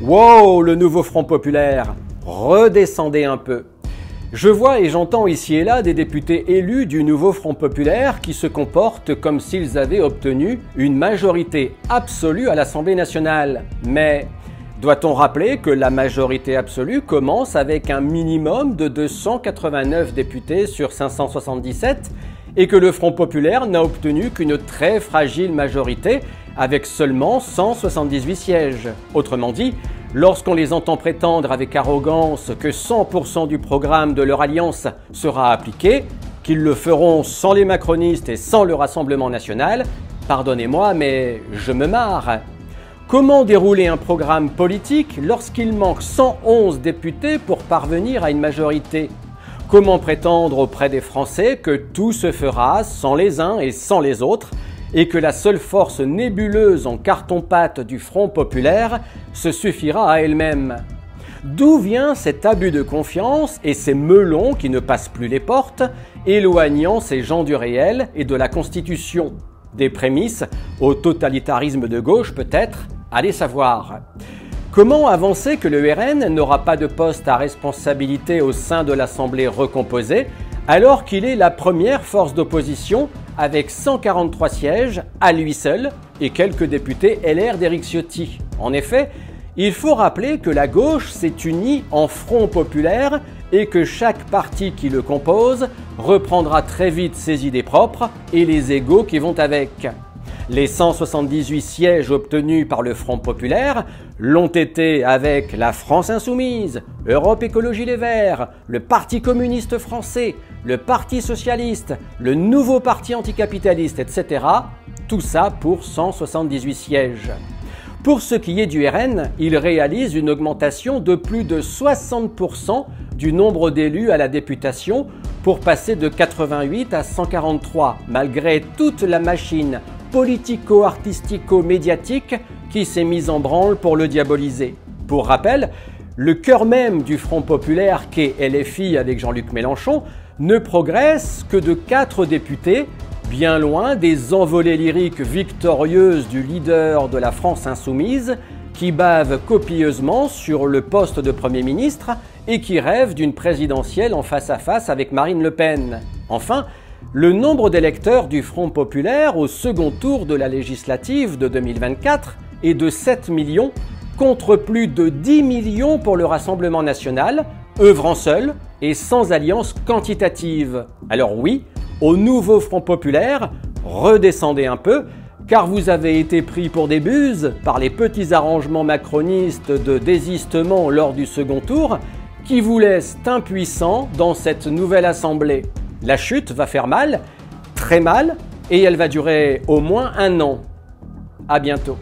Wow, le nouveau Front populaire, redescendez un peu. Je vois et j'entends ici et là des députés élus du nouveau Front populaire qui se comportent comme s'ils avaient obtenu une majorité absolue à l'Assemblée nationale. Mais doit-on rappeler que la majorité absolue commence avec un minimum de 289 députés sur 577 et que le Front populaire n'a obtenu qu'une très fragile majorité avec seulement 178 sièges. Autrement dit, lorsqu'on les entend prétendre avec arrogance que 100% du programme de leur alliance sera appliqué, qu'ils le feront sans les macronistes et sans le Rassemblement national, pardonnez-moi, mais je me marre. Comment dérouler un programme politique lorsqu'il manque 111 députés pour parvenir à une majorité ? Comment prétendre auprès des Français que tout se fera sans les uns et sans les autres et que la seule force nébuleuse en carton-pâte du Front populaire se suffira à elle-même? D'où vient cet abus de confiance et ces melons qui ne passent plus les portes, éloignant ces gens du réel et de la Constitution? Des prémices au totalitarisme de gauche peut-être, allez savoir. Comment avancer que le RN n'aura pas de poste à responsabilité au sein de l'Assemblée recomposée alors qu'il est la première force d'opposition avec 143 sièges à lui seul et quelques députés LR d'Éric Ciotti? En effet, il faut rappeler que la gauche s'est unie en Front populaire et que chaque parti qui le compose reprendra très vite ses idées propres et les égos qui vont avec. Les 178 sièges obtenus par le Front populaire l'ont été avec la France insoumise, Europe Écologie Les Verts, le Parti communiste français, le Parti socialiste, le nouveau parti anticapitaliste, etc. Tout ça pour 178 sièges. Pour ce qui est du RN, il réalise une augmentation de plus de 60% du nombre d'élus à la députation pour passer de 88 à 143, malgré toute la machine politico-artistico-médiatique qui s'est mise en branle pour le diaboliser. Pour rappel, le cœur même du Front populaire qu'est LFI avec Jean-Luc Mélenchon ne progresse que de 4 députés, bien loin des envolées lyriques victorieuses du leader de la France insoumise qui bave copieusement sur le poste de Premier ministre et qui rêve d'une présidentielle en face à face avec Marine Le Pen. Enfin, le nombre d'électeurs du Front populaire au second tour de la législative de 2024 est de 7 millions contre plus de 10 millions pour le Rassemblement national, œuvrant seul et sans alliance quantitative. Alors oui, au nouveau Front populaire, redescendez un peu, car vous avez été pris pour des buses par les petits arrangements macronistes de désistement lors du second tour qui vous laissent impuissants dans cette nouvelle assemblée. La chute va faire mal, très mal, et elle va durer au moins 1 an. À bientôt.